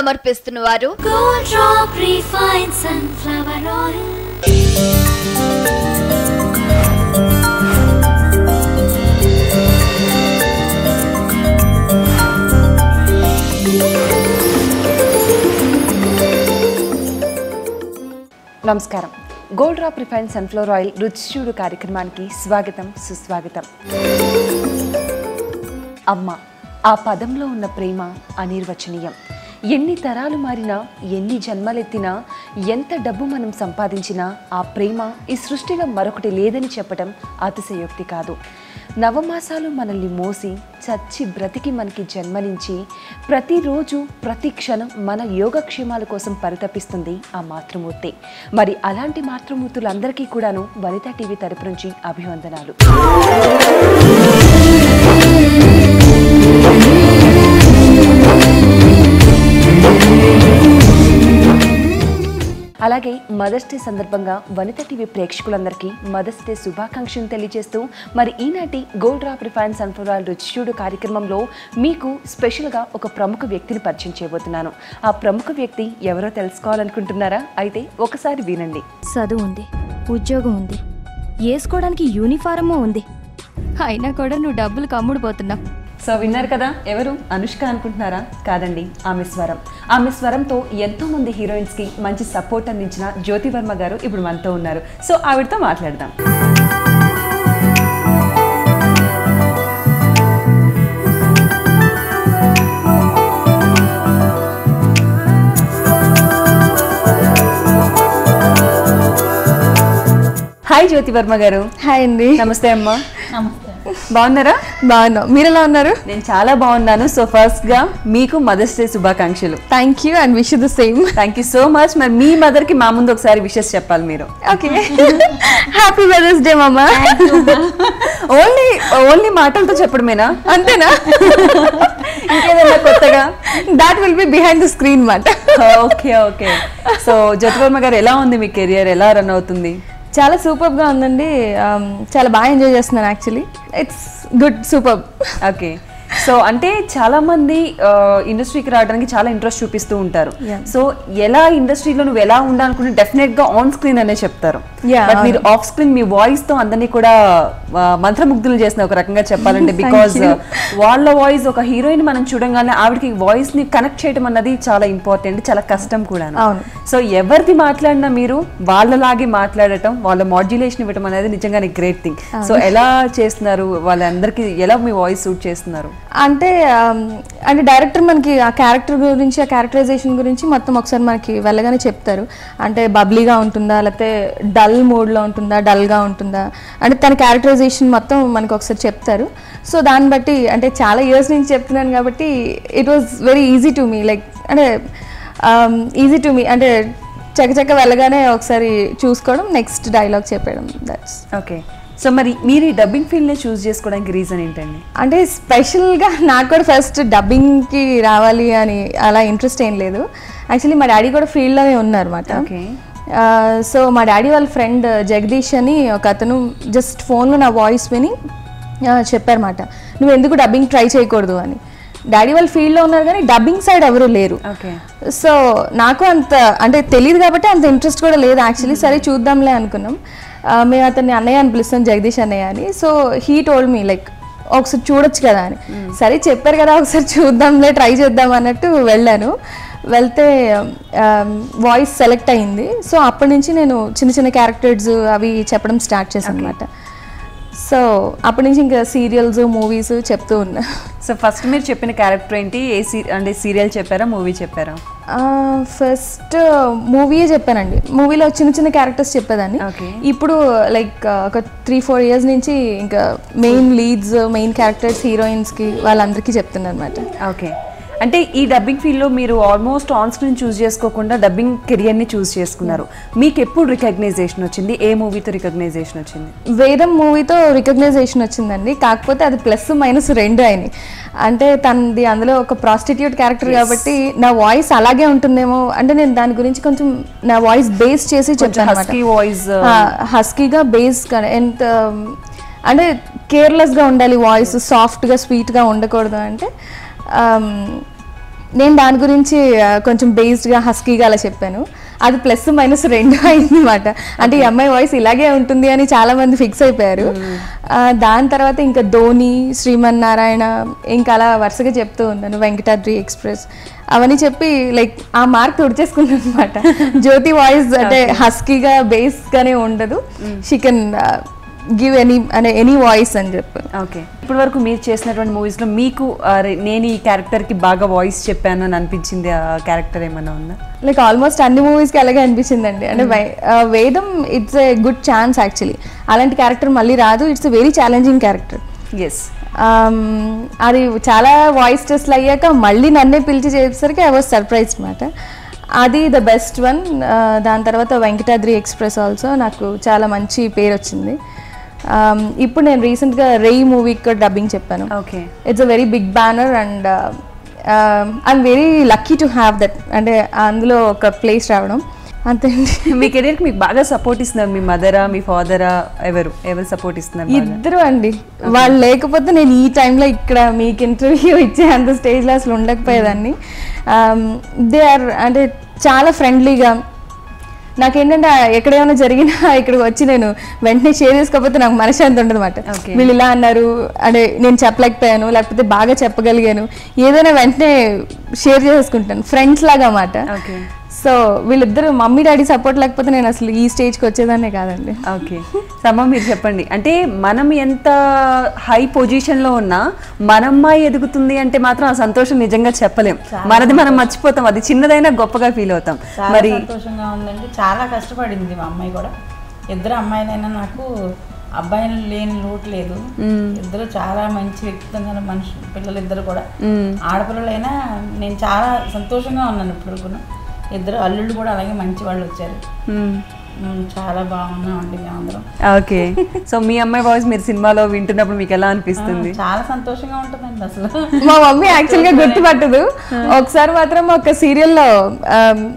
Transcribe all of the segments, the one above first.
సమర్పిస్తున్నవారు Gold Drop Refined Sunflower Oil. నమస్కారం. Gold drop refined sunflower oil రుచి చూడు కార్యక్రమానికి స్వాగతం, సుస్వాగతం. అమ్మ, ఆ పదంలో ఉన్న ప్రేమ అనిర్వచనీయం. ఎన్ని తరాలు మారినా, ఎన్ని జన్మలెత్తినా, ఎంత డబ్బు మనం సంపాదించినా ఆ ప్రేమ ఈ సృష్టిలో మరొకటి లేదని చెప్పడం అతిశయోక్తి కాదు. నవమాసాలు మనల్ని మోసి చచ్చి బ్రతికి మనకి జన్మనించి ప్రతిరోజు ప్రతి క్షణం మన యోగక్షేమాల కోసం పరితపిస్తుంది ఆ మాతృమూర్తి. మరి అలాంటి మాతృమూర్తులందరికీ కూడాను వనిత టీవీ తరపు నుంచి అభివందనాలు. అలాగే మదర్స్ డే సందర్భంగా వనిత టీవీ ప్రేక్షకులందరికీ మదర్స్ డే శుభాకాంక్షలు తెలియజేస్తూ మరి ఈనాటి gold drop refined sunflower oil రుచి చూడు కార్యక్రమంలో మీకు స్పెషల్గా ఒక ప్రముఖ వ్యక్తిని పరిచయం చేయబోతున్నాను. ఆ ప్రముఖ వ్యక్తి ఎవరో తెలుసుకోవాలనుకుంటున్నారా? అయితే ఒకసారి వినండి. చదువు ఉంది, ఉద్యోగం ఉంది, వేసుకోవడానికి యూనిఫారము ఉంది, అయినా కూడా నువ్వు డబ్బులు కమ్ముడిపోతున్నావు. సో విన్నారు కదా, ఎవరు? అనుష్క అనుకుంటున్నారా? కాదండి, ఆమె స్వరం. ఆమె స్వరంతో ఎంతో మంది హీరోయిన్స్కి మంచి సపోర్ట్ అందించిన జ్యోతి వర్మ గారు ఇప్పుడు మనతో ఉన్నారు. సో ఆవిడతో మాట్లాడదాం. హాయ్ జ్యోతి వర్మ గారు. హాయ్ అండి. నమస్తే అమ్మా. బాగున్నారా? బాగున్నావు, మీరు ఎలా ఉన్నారు? నేను చాలా బాగున్నాను. సో ఫస్ట్ గా మీకు మదర్స్ డే శుభాకాంక్షలు. Thank you and wish the same. Thank you so much. మరి మీ మదర్ కి మా ముందు ఒకసారి విషెస్ చెప్పాలి మీరు. Okay, happy mother's day mamma. Only మాటలతో చెప్పడమేనా? అంతేనా? ఇంకేదైనా కొత్తగా? That will be behind the screen మాట. Okay okay. So Jyoti Varma గారు, ఎలా ఉంది మీ కెరియర్? ఎలా రన్ అవుతుంది? చాలా సూపర్గా ఉందండి. చాలా బాగా ఎంజాయ్ చేస్తున్నాను. Actually it's good, super. Okay. So అంటే చాలా మంది ఇండస్ట్రీకి రావడానికి చాలా ఇంట్రెస్ట్ చూపిస్తూ ఉంటారు. సో ఎలా ఇండస్ట్రీలో నువ్వు ఎలా ఉండాలనుకుంటే డెఫినెట్ గా ఆన్ స్క్రీన్ అనే చెప్తారు. బట్ మీరు ఆఫ్ స్క్రీన్ మీ వాయిస్ తో అందరినీ కూడా మంత్రముగ్ధులు చేసిన ఒక రకంగా చెప్పాలంటే. బికాజ్ వాళ్ళ వాయిస్, ఒక హీరోయిన్ మనం చూడంగానే ఆవిడకి వాయిస్ ని కనెక్ట్ చేయడం అన్నది చాలా ఇంపార్టెంట్, చాలా కష్టం కూడా. సో ఎవరిది మాట్లాడినా మీరు వాళ్ళలాగే మాట్లాడటం, వాళ్ళ మాడ్యులేషన్ ఇవ్వడం అనేది నిజంగానే గ్రేట్ థింగ్. సో ఎలా చేస్తున్నారు? వాళ్ళందరికీ ఎలా మీ వాయిస్ సూట్ చేస్తున్నారు? అంటే డైరెక్టర్ మనకి ఆ క్యారెక్టర్ గురించి, ఆ క్యారెక్టరైజేషన్ గురించి మొత్తం ఒకసారి మనకి వెళ్ళగానే చెప్తారు. అంటే బబ్లీగా ఉంటుందా, లేకపోతే డల్ మోడ్లో ఉంటుందా, డల్గా ఉంటుందా, అంటే తన క్యారెక్టరైజేషన్ మొత్తం మనకు ఒకసారి చెప్తారు. సో దాన్ని బట్టి, అంటే చాలా ఇయర్స్ నుంచి చెప్తున్నాను కాబట్టి it was very easy to me. Like అంటే ఈజీ టు మీ అంటే చక్కచక్క వెళ్ళగానే ఒకసారి చూసుకోవడం, నెక్స్ట్ డైలాగ్ చెప్పడం. That's okay. సో మరి మీరు ఈ డబ్బింగ్ ఫీల్డ్ని చూస్ చేసుకోవడానికి రీజన్ ఏంటండి? అంటే స్పెషల్గా నాకు కూడా ఫస్ట్ డబ్బింగ్కి రావాలి అని అలా ఇంట్రెస్ట్ ఏం లేదు. యాక్చువల్లీ మా డాడీ కూడా ఫీల్డ్లోనే ఉన్నారన్నమాట. ఓకే. సో మా డాడీ వాళ్ళ ఫ్రెండ్ జగదీష్ అని ఒక అతను జస్ట్ ఫోన్లో నా వాయిస్ విని చెప్పారన్నమాట, నువ్వు ఎందుకు డబ్బింగ్ ట్రై చేయకూడదు అని. డాడీ వాళ్ళు ఫీల్డ్లో ఉన్నారు కానీ డబ్బింగ్ సైడ్ ఎవరు లేరు. సో నాకు అంత అంటే తెలియదు కాబట్టి అంత ఇంట్రెస్ట్ కూడా లేదు యాక్చువల్లీ. సరే చూద్దాంలే అనుకున్నాం. మేము అతన్ని అన్నయ్య అని పిలుస్తాం, జగదీష్ అన్నయ్య అని. So he told me like ఒకసారి చూడొచ్చు కదా అని. సరే చెప్పారు కదా ఒకసారి చూద్దాంలే, ట్రై చేద్దాం అన్నట్టు వెళ్ళాను. వెళ్తే వాయిస్ సెలెక్ట్ అయింది. సో అప్పటి నుంచి నేను చిన్న చిన్న క్యారెక్టర్స్ అవి చెప్పడం స్టార్ట్ చేశాను అనమాట. సో అప్పటి నుంచి ఇంకా సీరియల్స్, మూవీస్ చెప్తూ ఉన్నా. సో ఫస్ట్ మీరు చెప్పిన క్యారెక్టర్ ఏంటి? అంటే సీరియల్ చెప్పారా, మూవీ చెప్పారా? ఫస్ట్ మూవీయే చెప్పానండి. మూవీలో చిన్న చిన్న క్యారెక్టర్స్ చెప్పేదాన్ని. ఇప్పుడు లైక్ ఒక 3-4 years నుంచి ఇంకా మెయిన్ లీడ్స్, మెయిన్ క్యారెక్టర్స్, హీరోయిన్స్కి వాళ్ళందరికీ చెప్తున్నాను అనమాట. ఓకే. అంటే ఈ డబ్బింగ్ ఫీల్డ్లో మీరు ఆల్మోస్ట్ ఆన్ స్క్రీన్ చూస్ చేసుకోకుండా డబ్బింగ్ కెరియర్ని చూస్ చేసుకున్నారు. మీకు ఎప్పుడు రికగ్నైజేషన్ వచ్చింది? ఏ మూవీతో రికగ్నైజేషన్ వచ్చింది? వేదం మూవీతో రికగ్నైజేషన్ వచ్చిందండి. కాకపోతే అది +- అయినాయి. అంటే తనది అందులో ఒక ప్రాస్టిట్యూట్ క్యారెక్టర్ కాబట్టి నా వాయిస్ అలాగే ఉంటుందేమో అంటే నేను దాని గురించి కొంచెం నా వాయిస్ బేస్ చేసి చెప్తాను. హస్కీగా బేస్ ఎంత అంటే కేర్లెస్గా ఉండాలి వాయిస్, సాఫ్ట్గా స్వీట్గా ఉండకూడదు. అంటే నేను దాని గురించి కొంచెం బేస్డ్గా హస్కీగా అలా చెప్పాను. అది ప్లస్ మైనస్ 2 అయింది అనమాట. అంటే ఈ అమ్మాయి వాయిస్ ఇలాగే ఉంటుంది అని చాలా మంది ఫిక్స్ అయిపోయారు. దాని తర్వాత ఇంకా ధోని, శ్రీమన్నారాయణ, ఇంకా అలా వరుసగా చెప్తూ ఉన్నాను, వెంకటాద్రి ఎక్స్ప్రెస్ అవన్నీ చెప్పి లైక్ ఆ మార్క్ తుడిచేసుకున్నాను అనమాట. జ్యోతి వాయిస్ అంటే హస్కీగా బేస్గానే ఉండదు, she can give any voice అని చెప్పి. ఓకే, ఇప్పటి వరకు మీరు చేసినటువంటి మూవీస్లో మీకు నేను ఈ క్యారెక్టర్కి బాగా వాయిస్ చెప్పాను అని అనిపించింది ఆ క్యారెక్టర్ ఏమైనా ఉందా? లైక్ ఆల్మోస్ట్ అన్ని మూవీస్కి అలాగే అనిపించిందండి. అంటే Vedam it's a good chance actually. అలాంటి క్యారెక్టర్ మళ్ళీ రాదు. It's a very challenging character. Yes, అది చాలా వాయిస్ టెస్ట్లు అయ్యాక మళ్ళీ నన్నే పిలిచి చేసేసరికి ఐ వాజ్ సర్ప్రైజ్ అనమాట. అది ద బెస్ట్ వన్. దాని తర్వాత వెంకటాద్రి ఎక్స్ప్రెస్ ఆల్సో నాకు చాలా మంచి పేరు వచ్చింది. ఇప్పుడు నేను రీసెంట్గా రేయి మూవీకి కూడా డబ్బింగ్ చెప్పాను. Okay, it's a very big banner and I'm very lucky to have that. అంటే అందులో ఒక ప్లేస్ రావడం అంతే. మీ కెరీర్కి మీకు బాగా సపోర్ట్ ఇస్తున్నారు మీ మదరా, మీ ఫాదరా, ఎవరు సపోర్ట్ ఇస్తున్నారు? ఇద్దరు అండి. వాళ్ళు లేకపోతే నేను ఈ టైంలో ఇక్కడ మీకు ఇంటర్వ్యూ ఇచ్చే అంత స్టేజ్లో అసలు ఉండకపోయేదాన్ని. దే ఆర్ అంటే చాలా ఫ్రెండ్లీగా. నాకేంటంటే ఎక్కడేమైనా జరిగినా ఇక్కడికి వచ్చి నేను వెంటనే షేర్ చేసుకోకపోతే నాకు మనశ్శాంతి ఉండదు అనమాట. వీళ్ళు ఇలా అన్నారు అంటే నేను చెప్పలేకపోయాను, లేకపోతే బాగా చెప్పగలిగాను, ఏదైనా వెంటనే షేర్ చేసుకుంటాను, ఫ్రెండ్స్ లాగా అన్నమాట. సో వీళ్ళిద్దరు మమ్మీ డాడీ సపోర్ట్ లేకపోతే నేను అసలు ఈ స్టేజ్కి వచ్చేదాన్నే కాదండి. ఓకే, సమ్మ మీరు చెప్పండి. అంటే మనం ఎంత హై పొజిషన్లో ఉన్నా మన అమ్మాయి ఎదుగుతుంది అంటే మాత్రం ఆ సంతోషం నిజంగా చెప్పలేం. మనది మనం మర్చిపోతాం, అది చిన్నదైనా గొప్పగా ఫీల్ అవుతాం. మరి సంతోషంగా ఉందండి. చాలా కష్టపడింది మా అమ్మాయి కూడా. ఇద్దరు అమ్మాయిలైనా నాకు అబ్బాయిలు లేని లోటు లేదు. ఇద్దరు చాలా మంచి వ్యక్తిత్వం గల పిల్లలు ఇద్దరు కూడా. ఆడపిల్లలైనా నేను చాలా సంతోషంగా ఉన్నాను ఇప్పుడు. ఇద్దరు అల్లుళ్ళు కూడా అలాగే మంచి వాళ్ళు వచ్చారు. చాలా బాగున్నామండి మేమందరం. ఓకే, సో మీ అమ్మాయి వాయిస్ మీరు సినిమాలో వింటున్నప్పుడు మీకు ఎలా అనిపిస్తుంది? చాలా సంతోషంగా ఉంటుందండి. అసలు మా మమ్మీ యాక్చువల్గా గుర్తుపట్టదు. ఒకసారి మాత్రం ఒక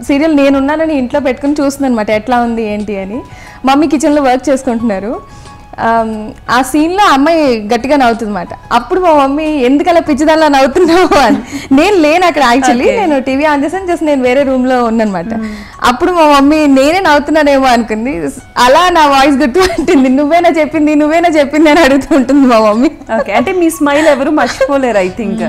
సీరియల్ నేనున్నానని ఇంట్లో పెట్టుకుని చూస్తుంది అనమాట, ఎట్లా ఉంది ఏంటి అని. మమ్మీ కిచెన్లో వర్క్ చేసుకుంటున్నారు. ఆ సీన్లో అమ్మాయి గట్టిగా నవ్వుతుంది అనమాట. అప్పుడు మా మమ్మీ ఎందుకలా పిచ్చిదానిలా నవ్వుతున్నావు అని. నేను లేను అక్కడ యాక్చువల్లీ, నేను టీవీ ఆన్ చేసాను, జస్ట్ నేను వేరే రూమ్లో ఉన్నానమాట. అప్పుడు మా మమ్మీ నేనే నవ్వుతున్నానేమో అనుకుంది. అలా నా వాయిస్ గుర్తుపట్టింది. నువ్వేనా చెప్పింది అని అడుగుతూ ఉంటుంది మా మమ్మీ. ఓకే, అంటే మీ స్మైల్ ఎవరు మర్చిపోలేరు ఐ థింక్.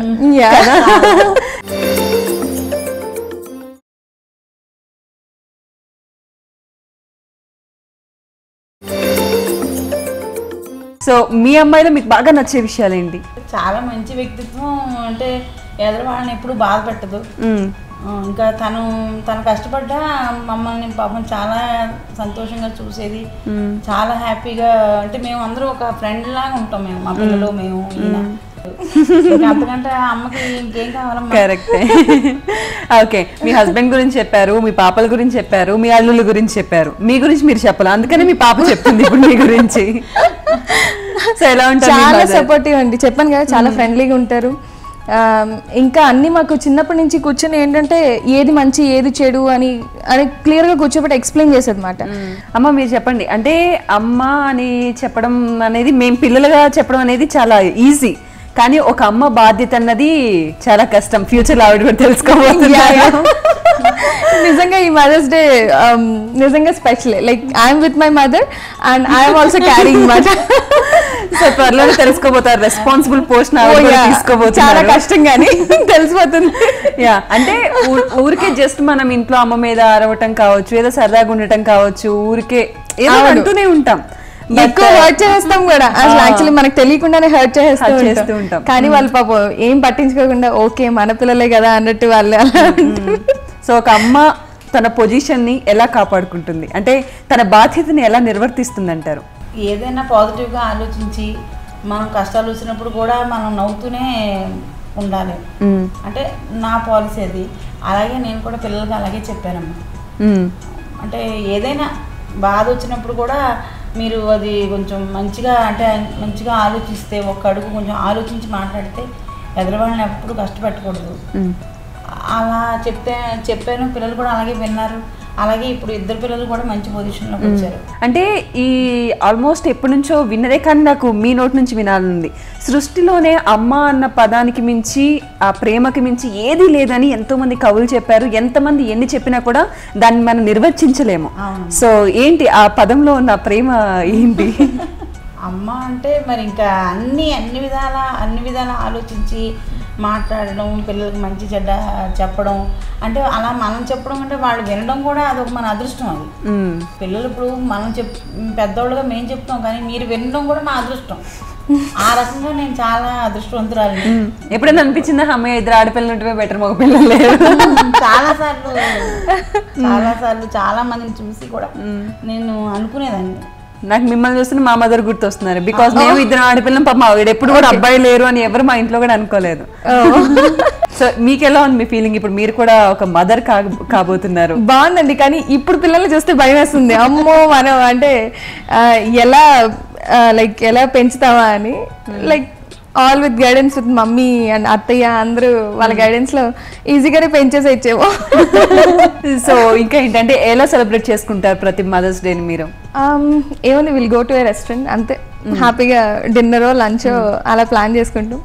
సో మీ అమ్మాయిలో మీకు బాగా నచ్చే విషయాలు ఏంటి? చాలా మంచి వ్యక్తిత్వం. అంటే ఎదురు వాళ్ళని ఎప్పుడు బాధ పెట్టదు. ఇంకా తను కష్టపడ్డా మమ్మల్ని పాపం చాలా సంతోషంగా చూసేది, చాలా హ్యాపీగా. అంటే మేము అందరూ ఒక ఫ్రెండ్ లాగా ఉంటాం. మేము మా పిల్లలు మేము అంతకంటే అమ్మకి ఇంకేం కావాలమ్మా. కరెక్టే. ఓకే, మీ హస్బెండ్ గురించి చెప్పారు, మీ పాపల గురించి చెప్పారు, మీ అల్లుళ్ళ గురించి చెప్పారు. మీ గురించి మీరు చెప్పాలి, అందుకనే మీ పాప చెప్తుంది ఇప్పుడు మీ గురించి. సో ఎలా ఉంటారు? చాలా సపోర్టివ్ అండి, చెప్పాను కదా, చాలా ఫ్రెండ్లీగా ఉంటారు. ఇంకా అన్ని మాకు చిన్నప్పటి నుంచి కూర్చొని ఏంటంటే ఏది మంచి ఏది చెడు అని క్లియర్గా కూర్చోబెట్టి ఎక్స్ప్లెయిన్ చేసేది అనమాట. అమ్మ మీరు చెప్పండి. అంటే అమ్మ అని చెప్పడం అనేది మేము పిల్లలుగా చెప్పడం అనేది చాలా ఈజీ, కానీ ఒక అమ్మ బాధ్యత అన్నది చాలా కష్టం. ఫ్యూచర్ లో ఆవిడ కూడా తెలుసుకోబోతున్నారు. నిజంగా ఈ మదర్స్ డే నిజంగా special. Like I'm with my mother and I'm also carrying mother. So త్వరలో తెలుసుకోబోతారు, రెస్పాన్సిబుల్ పోస్ట్ తీసుకోబోతున్నారు. చాలా కష్టం కానీ తెలిసిపోతుంది. యా, అంటే ఊరికే జస్ట్ మనం ఇంట్లో అమ్మ మీద అరవటం కావచ్చు, ఏదో సరదాగా ఉండటం కావచ్చు, ఊరికే ఏదో అంటూనే ఉంటాం, ఎక్కువ హర్ట్ చేస్తాం కూడా. అసలు యాక్చువల్లీ మనకు తెలియకుండానే హర్ట్ చేస్తూ ఉంటాం. కానీ వాళ్ళు పాపం ఏం పట్టించుకోకుండా ఓకే మన పిల్లలే కదా అన్నట్టు వాళ్ళు అలా. సో ఒక అమ్మ తన పొజిషన్ ని ఎలా కాపాడుకుంటుంది, అంటే తన బాధ్యతని ఎలా నిర్వర్తిస్తుంది అంటారు? ఏదైనా పాజిటివ్గా ఆలోచించి మనం కష్టాలు వచ్చినప్పుడు కూడా మనం నవ్వుతూనే ఉండాలి. అంటే నా పాలసీ అది. అలాగే నేను కూడా పిల్లలకి అలాగే చెప్పానమ్మా. అంటే ఏదైనా బాధ వచ్చినప్పుడు కూడా మీరు అది కొంచెం మంచిగా ఆలోచిస్తే, ఒక అడుగు కొంచెం ఆలోచించి మాట్లాడితే ఎదురువాళ్ళని ఎప్పుడు కష్టపెట్టకూడదు. అలా చెప్పాను. పిల్లలు కూడా అలాగే విన్నారు. అలాగే ఇప్పుడు ఇద్దరు పిల్లలు కూడా మంచి పొజిషన్లోకి వచ్చారు. అంటే ఈ ఆల్మోస్ట్ ఎప్పటి నుంచో విన్నదే కానీ నాకు మీ నోటి నుంచి వినాలనుంది. సృష్టిలోనే అమ్మ అన్న పదానికి మించి ఆ ప్రేమకి మించి ఏది లేదని ఎంతో మంది కవులు చెప్పారు. ఎంతమంది ఎన్ని చెప్పినా కూడా దాన్ని మనం నిర్వచించలేము. సో ఏంటి ఆ పదంలో ఉన్న ప్రేమ ఏంటి? అమ్మ అంటే మరి ఇంకా అన్ని విధాల ఆలోచించి మాట్లాడడం, పిల్లలకి మంచి చెడ్డ చెప్పడం, అంటే అలా మనం చెప్పడం అంటే వాళ్ళు వినడం కూడా అదొక మన అదృష్టం. అది పిల్లలు ఇప్పుడు మనం పెద్దవాళ్ళుగా మేము చెప్తాం కానీ మీరు వినడం కూడా నా అదృష్టం. ఆ రకంగా నేను చాలా అదృష్టవంతురాలి. ఎప్పుడైనా అనిపించిందా అమ్మాయి ఇద్దరు ఆడపిల్లలు ఉంటే బెటర్ మగ పిల్లలు లేరు? చాలాసార్లు చాలా మందిని చూసి కూడా నేను అనుకునేదాన్ని. నాకు మిమ్మల్ని చూస్తే మా మదర్ గుర్తొస్తున్నారు. బికాస్ మేము ఇద్దరు ఆడపిల్లం, పాప ఆవిడ ఎప్పుడు కూడా అబ్బాయి లేరు అని ఎవరు మా ఇంట్లో కూడా అనుకోలేదు. సో మీకు ఎలా ఉంది మీ ఫీలింగ్? ఇప్పుడు మీరు కూడా ఒక మదర్ కాబోతున్నారు. బాగుందండి, కానీ ఇప్పుడు పిల్లల్ని చూస్తే భయం వేస్తుంది. అమ్మో మనం అంటే ఎలా పెంచుతావా అని. Like all with guidance with mummy and అత్తయ్య అందరూ వాళ్ళ గైడెన్స్ లో ఈజీగానే పెంచేసి ఇచ్చేవో. సో ఇంకా ఏంటంటే ఎలా సెలబ్రేట్ చేసుకుంటారు ప్రతి మదర్స్ డేని మీరు? ఏముంది, will go to A restaurant అంతే. హ్యాపీగా డిన్నరో లంచో అలా ప్లాన్ చేసుకుంటాం,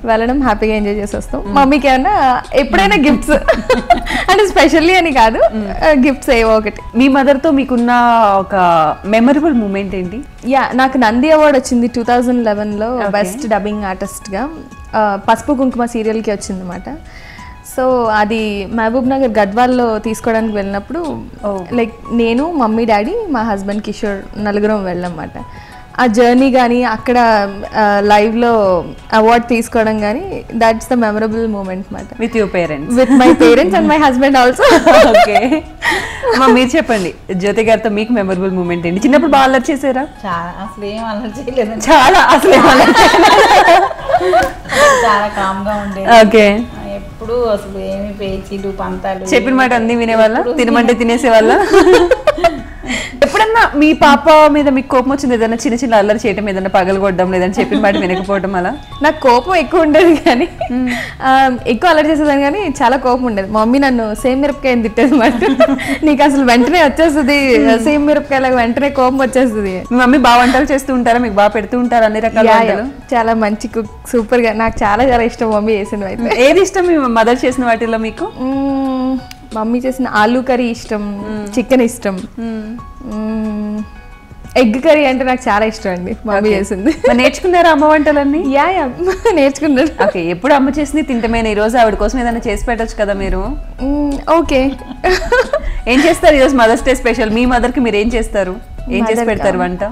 వెళ్ళడం, హ్యాపీగా ఎంజాయ్ చేసి వస్తాం. మమ్మీకి ఏమన్నా ఎప్పుడైనా గిఫ్ట్స్ అంటే స్పెషల్లీ అని కాదు, గిఫ్ట్స్ ఏవో ఒకటి. మీ మదర్తో మీకున్న ఒక మెమరబుల్ మూమెంట్ ఏంటి? నాకు నంది అవార్డు వచ్చింది 2011లో బెస్ట్ డబ్బింగ్ ఆర్టిస్ట్గా. పసుపు కుంకుమ సీరియల్కి వచ్చింది అనమాట. సో అది మహబూబ్ నగర్ గద్వాల్లో తీసుకోవడానికి వెళ్ళినప్పుడు లైక్ నేను, మమ్మీ, డాడీ, మా హస్బెండ్ కిషోర్ నలుగురం వెళ్ళామన్నమాట. ఆ జర్నీ కానీ అక్కడ లైవ్లో అవార్డ్ తీసుకోవడం కానీ దాట్స్ ద మెమరబుల్ మూమెంట్ మాట. With your parents? With my parents and my husband also. Okay, మీరు చెప్పండి జ్యోతి గారితో మీకు మెమరబుల్ మూమెంట్ ఏంటి? చిన్నప్పుడు బాగా అల్లరి చేసారా? అసలు ఏం అల్లరి చేయలేదు. చాలా కామ్గా ఉండేది. ఓకే, ఎప్పుడు అసలు ఏమి పేచీలు పంతాలు, చెప్పిన మాట అన్ని వినేవాళ్ళ? తినమంటే తినేసేవాళ్ళ? ఎప్పుడన్నా మీ పాప మీద మీకు కోపం వచ్చింది? ఏదైనా చిన్న చిన్న అల్లరి చేయటం, ఏదైనా పగలగొట్టడం, లేదని చెప్పిన మాట వినకపోవడం అలా? నాకు కోపం ఎక్కువ ఉండేది కానీ ఎక్కువ అల్లరి చేసేదాన్ని కానీ చాలా కోపం ఉండేది. మమ్మీ నన్ను సేమ్ మిరపకాయని తిట్టేది మాట. నీకు అసలు వెంటనే వచ్చేస్తుంది సేమ్ మిరపకాయలాగా, వెంటనే కోపం వచ్చేస్తుంది. మీ మమ్మీ బాగా వంటలు చేస్తూ ఉంటారా? మీకు బాగా పెడుతూ ఉంటారా అన్ని రకాల వంటలు? చాలా మంచి కుక్, సూపర్ గా. నాకు చాలా చాలా ఇష్టం మమ్మీ చేసినవి. అయితే ఏది ఇష్టం మీ మదర్ చేసిన వాటిల్లో మీకు? మమ్మీ చేసిన ఆలూ కర్రీ ఇష్టం, చికెన్ ఇష్టం, ఎగ్ కర్రీ అంటే నాకు చాలా ఇష్టం అండి మమ్మీ చేసింది. నేర్చుకున్నారా అమ్మ వంటలన్నీ? నేర్చుకున్నారు. ఓకే, ఎప్పుడు అమ్మ చేసింది తింటమేనా? ఈ రోజు ఆవిడ కోసం ఏదైనా చేసి పెట్టచ్చు కదా మీరు? ఓకే. ఏం చేస్తారు ఈరోజు మదర్స్ డే స్పెషల్? మీ మదర్ కి మీరు ఏం చేస్తారు? ఏం చేసి పెడతారు వంట?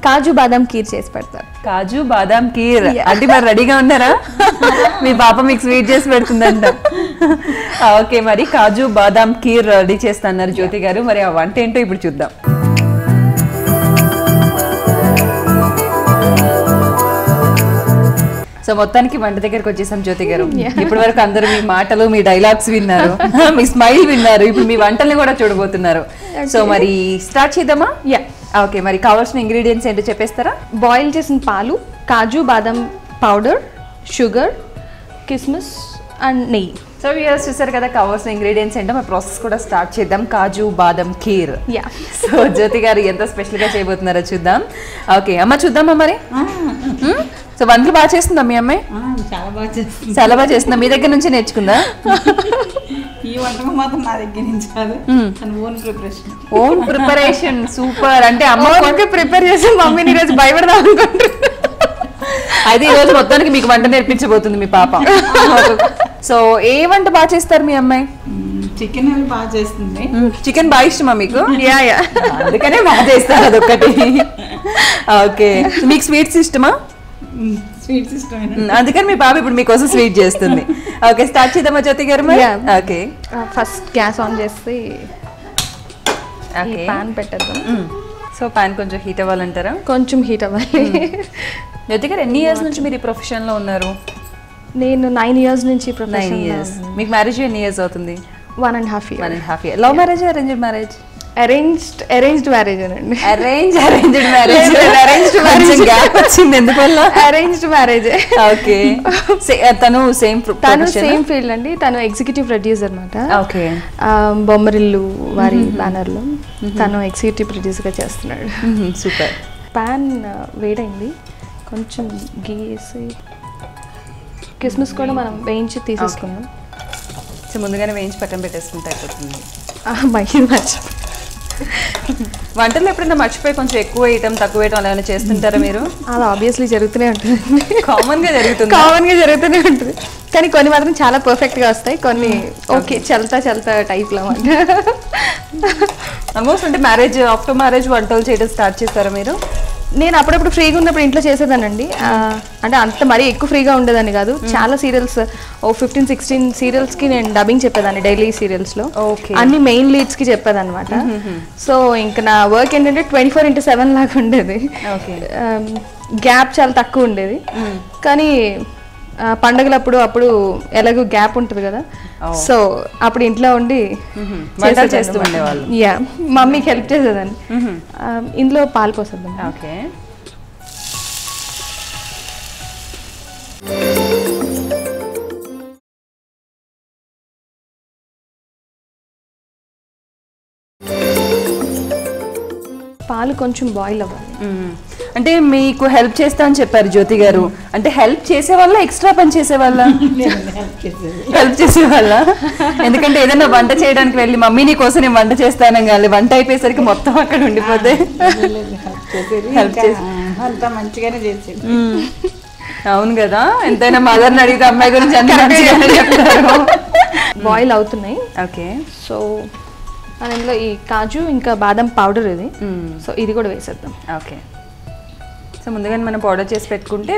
కాజు బాదాం కీర్ చేసి పెడతారు. కాజు బాదాం కీర్ అంటే మరి రెడీగా ఉన్నారా? మీ పాప మీకు స్వీట్ చేసి పెడుతుందంట. ఓకే, మరి కాజు బాదాం కీర్ రెడీ చేస్తున్నారు జ్యోతి గారు. మరి ఆ వంట ఏంటో ఇప్పుడు చూద్దాం. సో మొత్తానికి వంట దగ్గరకు వచ్చేసాం జ్యోతి గారు. ఇప్పటి వరకు అందరూ మీ మాటలు, మీ డైలాగ్స్ విన్నారు, మీ స్మైల్ విన్నారు, ఇప్పుడు మీ వంటల్ని కూడా చూడబోతున్నారు. సో మరి స్టార్ట్ చేద్దామా? ఓకే, మరి కావాల్సిన ఇంగ్రీడియంట్స్ ఏంటో చెప్పేస్తారా? బాయిల్ చేసిన పాలు, కాజు బాదం పౌడర్, షుగర్, కిస్మిస్ అండ్ నెయ్యి. సో వ్యూయర్స్ చూసారు కదా కావాల్సిన ఇంగ్రీడియంట్స్ ఏంటో. మరి ప్రాసెస్ కూడా స్టార్ట్ చేద్దాం. కాజు బాదం ఖీర్. సో జ్యోతి గారు ఎంత స్పెషల్గా చేయబోతున్నారో చూద్దాం. ఓకే అమ్మ, చూద్దామా మరి? సో వంటలు బాగా చేస్తుందా మీ అమ్మాయి? చాలా బాగా చేస్తుంది. చాలా బాగా చేస్తుందా? మీ దగ్గర నుంచి నేర్చుకుందా? ఈ వంటకం మాత్రం నా దగ్గర నుంచి కాదు, own preparation. Own preparation, super. అంటే అమ్మ ప్రిపేర్ చేసి మమ్మీని ఈరోజు భయపడదాం అనుకుంటున్నా. అయితే ఈ రోజు మొత్తానికి మీకు వంట నేర్పించబోతుంది మీ పాప. సో ఏ వంట బాగా చేస్తారు మీ అమ్మాయి? చికెన్ అవి బాగా చేస్తుంది. చికెన్ బాగా ఇష్టమా మీకు? అందుకనే బాగా చేస్తారు అదొక్కటి. ఓకే, మీకు స్వీట్స్ ఇష్టమా? స్వీట్స్ ఇష్టం, అందుకని మీ పాప ఇప్పుడు మీకోసం స్వీట్ చేస్తుంది. ఓకే, స్టార్ట్ చేద్దామా జ్యోతి గారు? ఓకే, ఫస్ట్ గ్యాస్ ఆన్ చేసి పాన్ పెట్టేద్దాం. సో పాన్ కొంచెం హీట్ అవ్వాలంటారా? కొంచెం హీట్ అవ్వాలి. జ్యోతి గారు ఎన్ని ఇయర్స్ నుంచి మీరు ఈ ప్రొఫెషన్ లో ఉన్నారు? నేను 9 years నుంచి. 9 years. మీకు మ్యారేజ్ ఎన్ని ఇయర్స్ అవుతుంది? 1.5 years. 1.5 years. Love marriage, arranged marriage? Arranged marriage అండి. అరేంజ్డ్ మ్యారేజ్ గ్యాప్ వచ్చింది ఎందువల్ల? Arranged marriage. ఓకే. తను సేమ్ ఫీల్డ్ అండి. తను ఎగ్జిక్యూటివ్ ప్రొడ్యూసర్ అన్నమాట. ఓకే. బొమ్మరిల్లు వారి బ్యానర్ లో తను ఎగ్జిక్యూటివ్ ప్రొడ్యూసర్ గా చేస్తున్నాడు. సూపర్. పాన్ వేడైంది, కొంచెం గీ వేసి కిస్మిస్ కూడా మనం వేయించి తీసేసుకున్నాం. సో ముందుగానే వేయించి పక్కన పెట్టేసుకుంటే అయిపోతుంది. వంటలు ఎప్పుడైనా మర్చిపోయి కొంచెం ఎక్కువ వేయటం తక్కువ వేయటం అలా ఏమైనా చేస్తుంటారా మీరు? అది ఆబ్వియస్లీ జరుగుతూనే ఉంటుంది. కామన్ గా జరుగుతూనే ఉంటుంది. కానీ కొన్ని మాత్రం చాలా పర్ఫెక్ట్ గా వస్తాయి, కొన్ని ఓకే చల్తా టైప్ లో. ఆల్మోస్ట్ అంటే ఆఫ్టర్ మ్యారేజ్ వంటలు చేయడం స్టార్ట్ చేస్తారా మీరు? నేను అప్పుడప్పుడు ఫ్రీగా ఉన్నప్పుడు ఇంట్లో చేసేదానండి. అంటే అంత మరీ ఎక్కువ ఫ్రీగా ఉండేదాన్ని కాదు. చాలా సీరియల్స్ 15-16 సీరియల్స్ కి నేను డబ్బింగ్ చెప్పేదాన్ని డైలీ సీరియల్స్ లో. అన్ని మెయిన్ లీడ్స్ కి చెప్పేదన్నమాట. సో ఇంకా నా వర్క్ ఏంటంటే 24/7 లాగా ఉండేది. గ్యాప్ చాలా తక్కువ ఉండేది. కానీ పండగలప్పుడు అప్పుడు ఎలాగో గ్యాప్ ఉంటుంది కదా, సో అప్పుడు ఇంట్లో ఉండి చేస్తూ ఉండేవాళ్ళు. మమ్మీకి హెల్ప్ చేసేదాన్ని. ఇందులో పాలు పోసేద్దాం. ఓకే. పాలు కొంచెం బాయిల్ అవ్వాలి. అంటే మీకు హెల్ప్ చేస్తా అని చెప్పారు జ్యోతి గారు, అంటే హెల్ప్ చేసే వాళ్ళ ఎక్స్ట్రా పని చేసే వాళ్ళ? హెల్ప్ చేసే వాళ్ళ. ఎందుకంటే ఏదైనా వంట చేయడానికి వెళ్ళి మమ్మీ నీ కోసం నేను వంట చేస్తాను కానీ వంట అయిపోయేసరికి మొత్తం అక్కడ ఉండిపోతే హెల్ప్ చేసి అంతా మంచిగానే చేసేది. అవును కదా, ఎంతైనా మదర్ని అడిగితే అమ్మాయి గురించి అన్ని చెప్తారు. బాయిల్ అవుతున్నాయి. ఓకే. సో ఇందులో ఈ కాజు ఇంకా బాదం పౌడర్ ఇది, సో ఇది కూడా వేసేద్దాం. ఓకే. సో ముందుగానే మనం పౌడర్ చేసి పెట్టుకుంటే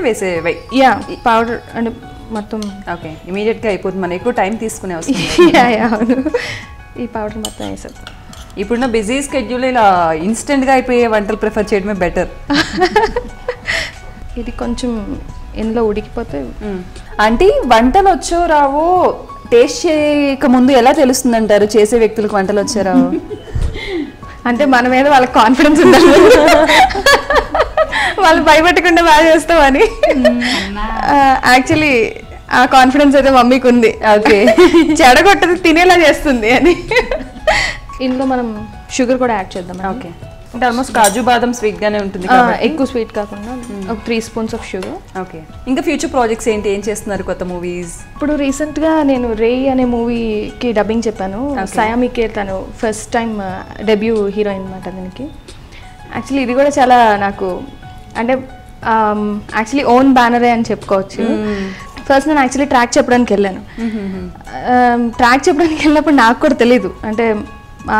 పౌడర్ అంటే మొత్తం ఓకే ఇమీడియట్ గా అయిపోతుంది, మనం ఎక్కువ టైం తీసుకునే వస్తుంది. అవును, ఈ పౌడర్ మొత్తం వేసేద్దాం. ఇప్పుడున్న బిజీ స్కెడ్యూల్ ఇలా ఇన్స్టెంట్ గా అయిపోయే వంటలు ప్రిఫర్ చేయడమే బెటర్. ఇది కొంచెం ఇందులో ఉడికిపోతే. అంటే వంటలు వచ్చో రావో టేస్ట్ చేయక ముందు ఎలా తెలుస్తుంది అంటారు చేసే వ్యక్తులకు వంటలు వచ్చో రావో? అంటే మన మీద వాళ్ళకి కాన్ఫిడెన్స్ ఉండాలి, వాళ్ళు భయపెట్టకుండా బాగా చేస్తామని. యాక్చువల్లీ ఆ కాన్ఫిడెన్స్ అయితే మమ్మీకి ఉంది. ఓకే, చెడగొట్టది తినేలా చేస్తుంది అని. ఇందులో మనం షుగర్ కూడా యాడ్ చేద్దాం. ఓకే. అంటే ఆల్మోస్ట్ కాజు బాదం స్వీట్ గానే ఉంటుంది, ఎక్కువ స్వీట్ కాకుండా ఒక 3 స్పూన్స్ ఆఫ్ షుగర్. ఓకే. ఇంకా ఫ్యూచర్ ప్రాజెక్ట్స్ ఏంటి, ఏం చేస్తున్నారు కొత్త మూవీస్? ఇప్పుడు రీసెంట్ గా నేను రే అనే మూవీకి డబ్బింగ్ చెప్పాను. సయామికే తను ఫస్ట్ టైం డెబ్యూ హీరోయిన్ అన్నమాట దీనికి. యాక్చువల్లీ ఇది కూడా చాలా నాకు అంటే యాక్చువల్లీ ఓన్ బ్యానరే అని చెప్పుకోవచ్చు. ఫస్ట్ నేను యాక్చువల్లీ ట్రాక్ చెప్పడానికి వెళ్ళాను. ట్రాక్ చెప్పడానికి వెళ్ళినప్పుడు నాకు కూడా తెలీదు అంటే మా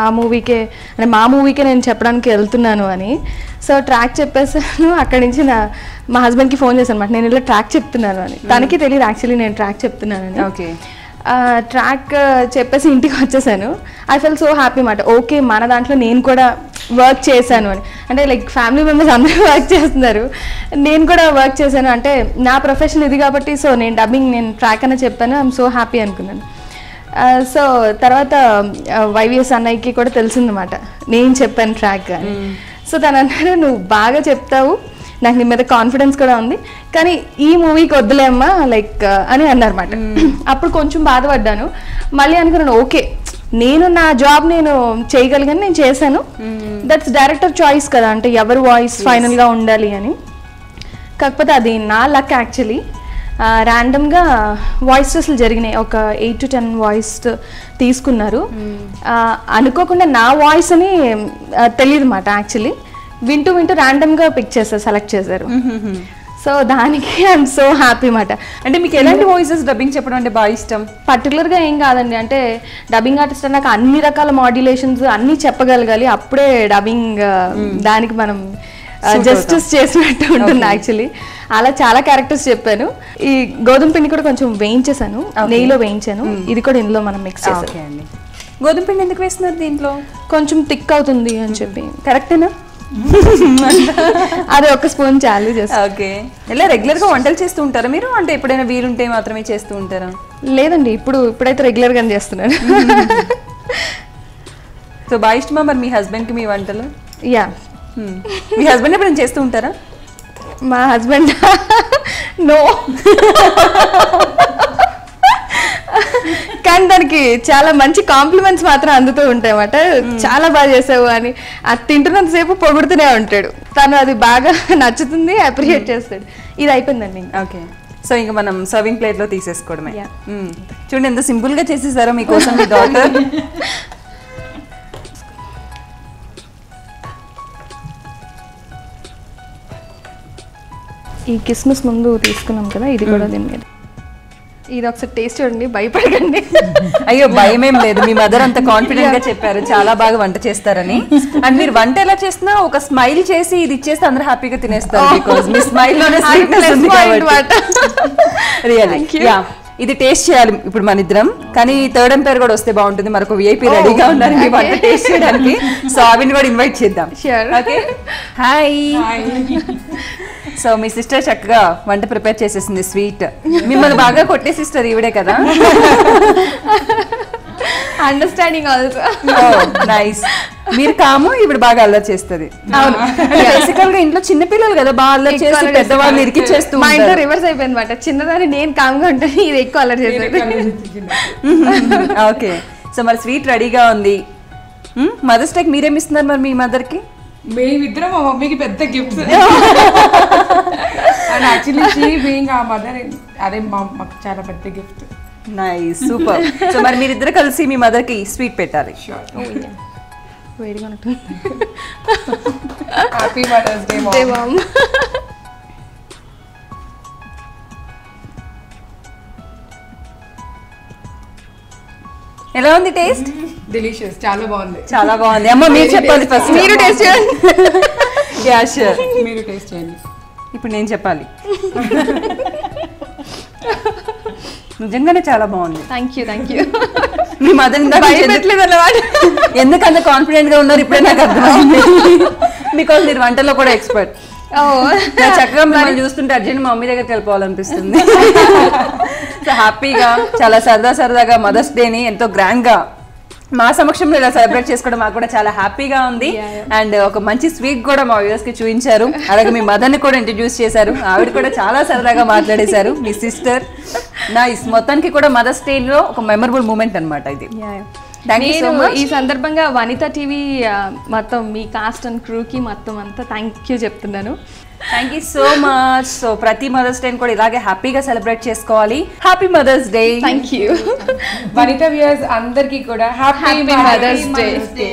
మూవీకే నేను చెప్పడానికి వెళ్తున్నాను అని. సో ట్రాక్ చెప్పేసాను. అక్కడి నుంచి మా హస్బెండ్కి ఫోన్ చేశాను అనమాట, నేను ఇలా ట్రాక్ చెప్తున్నాను అని. తనకి తెలియదు యాక్చువల్లీ నేను ట్రాక్ చెప్తున్నానని. ఓకే. ట్రాక్ చెప్పేసి ఇంటికి వచ్చేసాను. ఐ ఫెల్ సో హ్యాపీ అన్నమాట. ఓకే, మన దాంట్లో నేను కూడా వర్క్ చేశాను అని. అంటే లైక్ ఫ్యామిలీ మెంబర్స్ అందరూ వర్క్ చేస్తున్నారు, నేను కూడా వర్క్ చేశాను అంటే నా ప్రొఫెషన్ ఇది కాబట్టి. సో నేను ట్రాక్ అనే చెప్పాను, ఐఎమ్ సో హ్యాపీ అనుకున్నాను. సో తర్వాత వైవిఎస్ అన్నయ్యకి కూడా తెలిసిందన్నమాట నేను చెప్పాను ట్రాక్ అని. సో తను అన్నారు, నువ్వు బాగా చెప్తావు, నాకు నీ మీద కాన్ఫిడెన్స్ కూడా ఉంది, కానీ ఈ మూవీకి వద్దులేమ్మా లైక్ అని అన్నారన్నమాట. అప్పుడు కొంచెం బాధపడ్డాను. మళ్ళీ అనుకున్నాను, ఓకే నేను నా జాబ్ నేను చేయగలిగాను, నేను చేశాను. దట్స్ డైరెక్టర్ చాయిస్ కదా, అంటే ఎవరి వాయిస్ ఫైనల్గా ఉండాలి అని. కాకపోతే అది నా లక్ యాక్చువల్లీ. ర్యాండమ్గా వాయిస్ టెస్ట్లు జరిగినాయి, ఒక 8 to 10 వాయిస్ తీసుకున్నారు. అనుకోకుండా నా వాయిస్ అని తెలియదు అన్నమాట. యాక్చువల్లీ వింటూ ర్యాండమ్గా పిక్ చేశారు, సెలెక్ట్ చేశారు. సో దానికి ఐఎమ్ సో హ్యాపీ అన్నమాట. అంటే మీకు ఎలాంటి వాయిసెస్ డబ్బింగ్ చెప్పడం అంటే బాగా ఇష్టం? పర్టికులర్గా ఏం కాదండి, అంటే డబ్బింగ్ ఆర్టిస్ట్ నాకు అన్ని రకాల మాడ్యులేషన్స్ అన్నీ చెప్పగలగాలి, అప్పుడే డబ్బింగ్ దానికి మనం జస్టిస్ చేసినట్టు ఉంటుంది. యాక్చువల్లీ అలా చాలా క్యారెక్టర్స్ చెప్పాను. ఈ గోధుమ పిండి కూడా కొంచెం వేయించేసాను, నెయ్యిలో వేయించాను. ఇది కూడా ఇందులో మనం మిక్స్ చేసాం. గోధుమ పిండి ఎందుకు వేస్తున్నారు దీంట్లో? కొంచెం థిక్ అవుతుంది అని చెప్పి. కరెక్టేనా? అది 1 స్పూన్ చాలు చేస్తాను. ఓకే. ఇలా రెగ్యులర్ గా వంటలు చేస్తూ ఉంటారా మీరు, అంటే ఎప్పుడైనా వీలుంటే మాత్రమే చేస్తూ ఉంటారా? లేదండి, ఇప్పుడైతే రెగ్యులర్ గానే చేస్తున్నాను. సో బాగా ఇష్టమా మరి మీ హస్బెండ్కి మీ వంటలు? యా. మీ హస్బెండ్ ఎప్పుడైనా చేస్తూ ఉంటారా? మా హస్బెండ్ నో, కానీ దానికి చాలా మంచి కాంప్లిమెంట్స్ మాత్రం అందుతూ ఉంటాయి అన్నమాట. చాలా బాగా చేసావు అని అది తింటున్నంతసేపు పొగుడుతూనే ఉంటాడు. తను అది బాగా నచ్చుతుంది, అప్రిషియేట్ చేస్తాడు. ఇది అయిపోయిందండి. ఓకే, సో ఇంకా మనం సర్వింగ్ ప్లేట్లో తీసేసుకోవడమే. చూడండి ఎంత సింపుల్గా చేసేసారో మీకోసం మీ డాటర్. ఈ కిస్మిస్ ముందు తీసుకున్నాం కదా, ఇది కూడా దీని మీద. ఇది ఒకసారి టేస్ట్ చూడండి, భయపడకండి. అయ్యో భయం ఏం లేదు, మీ మదర్ అంత కాన్ఫిడెంట్ గా చెప్పారు చాలా బాగా వంట చేస్తారని. అండ్ మీరు వంట ఎలా చేసినా ఒక స్మైల్ చేసి ఇది ఇచ్చేస్తే అందరూ హ్యాపీగా తినేస్తారు. బికాజ్ మీ స్మైల్ లోనే స్వీట్నెస్ ఉంది కాబట్టి. రియల్లీ యా, ఇది టేస్ట్ చేయాలి ఇప్పుడు మన ఇద్దరం. కానీ థర్డ్ ఎంపైర్ కూడా వస్తే బాగుంటుంది, మరొక విఐపి రెడీగా ఉన్నారు మీ వంట టేస్ట్ చేయడానికి. సో అవిని కూడా ఇన్వైట్ చేద్దాం. Okay, hi. సో మీ సిస్టర్ చక్కగా వంట ప్రిపేర్ చేసేసింది స్వీట్. మిమ్మల్ని బాగా కొట్టే సిస్టర్ ఈవిడే కదా? Understanding also. నైస్. మీరు కాము, ఇప్పుడు బాగా అల్లరి చేస్తుంది. బేసికల్ గా ఇంట్లో చిన్న పిల్లలు కదా, బాగా అల్లరి చేసి పెద్దవాళ్ళు ఇరికిచ్చేస్తూ. మా ఇంట్లో రివర్స్ అయిపోయింది అనమాట. చిన్నదాన్ని నేను కామ్గా ఉంటాను, ఇది ఎక్కువ అల్లరి చేసేది. ఓకే, సో మరి స్వీట్ రెడీగా ఉంది. మదర్స్ డేకి మీరేమి ఇస్తున్నారు మరి మీ మదర్ కి? మేమిద్దరం మా మమ్మీకి పెద్ద gifts. And actually she being ఆ మదర్, అదే మాకు చాలా పెద్ద గిఫ్ట్. Nice, super. సో మరి మీరిద్దరు కలిసి మీ మదర్ కి స్వీట్ పెట్టాలి. వేడిగా ఉంటుంది. Happy mother's day mom. ఎలా ఉంది టేస్ట్? డెలిషియస్, చాలా బాగుంది. చాలా బాగుంది. అమ్మ మీరు చెప్పాలి ఫస్ట్. మీరు టేస్ట్ చేయండి. యా షూర్, మీరు టేస్ట్ చేయండి. ఇప్పుడు నేను చెప్పాలి. నిజంగానే చాలా బాగుంది. Thank you. మీ మదర్ భయపెట్టలేదు అన్నమాట. ఎందుకంత కాన్ఫిడెంట్ గా ఉన్నారు ఇప్పుడే నాకు అర్థమైంది. బికాజ్ మీరు వంటలో కూడా ఎక్స్పర్ట్. చక్కగా మిమ్మల్ని చూస్తుంటే అర్జెంట్ మా మమ్మీ దగ్గరికి వెళ్ళిపోవాలనిపిస్తుంది. సో హ్యాపీగా చాలా సరదాగా మదర్స్ డేని ఎంతో గ్రాండ్ గా మా సమక్షంలో ఇలా సెలబ్రేట్ చేసుకోవడం మాకు కూడా చాలా హ్యాపీగా ఉంది. అండ్ ఒక మంచి స్వీట్ కూడా మా వ్యూవర్స్ కి చూపించారు. అలాగే మీ మదర్ ని కూడా ఇంట్రడ్యూస్ చేశారు. ఆవిడ కూడా చాలా సరదాగా మాట్లాడేశారు. మీ సిస్టర్ నైస్. మొత్తానికి కూడా మదర్స్ డే లో ఒక మెమరబుల్ మూమెంట్ అన్నమాట ఇది. ఈ సందర్భంగా వనిత టీవీ మొత్తం మీ కాస్ట్ అండ్ క్రూకి మొత్తం అంతా థ్యాంక్ యూ చెప్తున్నాను. Thank you so much. So ప్రతి మదర్స్ డే కూడా ఇలాగే హ్యాపీగా సెలబ్రేట్ చేసుకోవాలి. Happy mother's day. Thank you. Vanitha viewers అందరికీ కూడా హ్యాపీ మదర్స్ డే.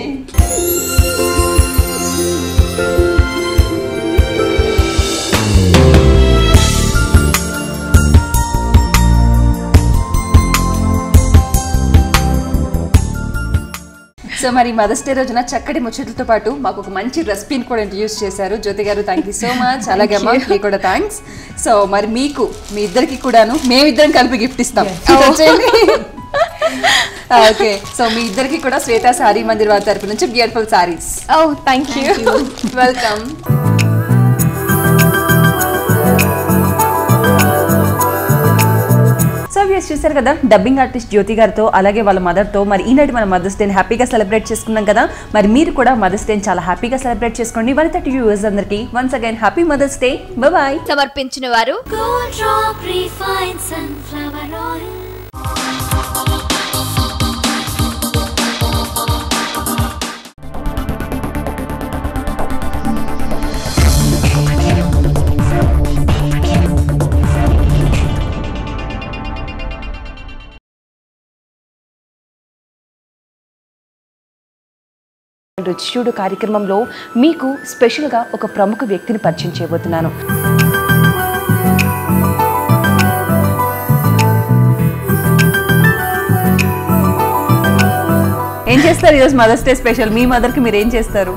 సో మరి మదర్స్ డే రోజున చక్కటి ముచ్చట్లతో పాటు మాకు ఒక మంచి రెసిపీని కూడా ఇంట్రడ్యూస్ చేశారు జ్యోతి గారు. Thank you so much. అలాగే అమ్మ మీకు కూడా థ్యాంక్స్. సో మరి మీకు మీ ఇద్దరికి కూడాను మేమిద్దరం కలిపి గిఫ్ట్ ఇస్తాం. ఓకే, సో మీ ఇద్దరికి కూడా శ్వేత సారీ మందిర్ వారి తరపు నుంచి beautiful saris. Thank you. Welcome. So views చూసారు కదా డబ్బింగ్ ఆర్టిస్ట్ జ్యోతి గారితో అలాగే వాళ్ళ మదర్తో మరి ఈనాటి మన మదర్స్ డేని హ్యాపీగా సెలబ్రేట్ చేసుకున్నాం కదా. మరి మీరు కూడా మదర్స్ డేని చాలా హ్యాపీగా సెలబ్రేట్ చేసుకోండి. వనిత టీవీ వ్యూవర్స్ అందరికీ once again happy mother's day. Bye. సమర్పించిన వారు Gold Drop Refined Sunflower Oil. రుచిచూడు కార్యక్రమంలో మీకు స్పెషల్గా ఒక ప్రముఖ వ్యక్తిని పరిచయం చేయబోతున్నాను. ఏం చేస్తారు ఈరోజు మదర్స్ డే స్పెషల్? మీ మదర్కి మీరు ఏం చేస్తారు?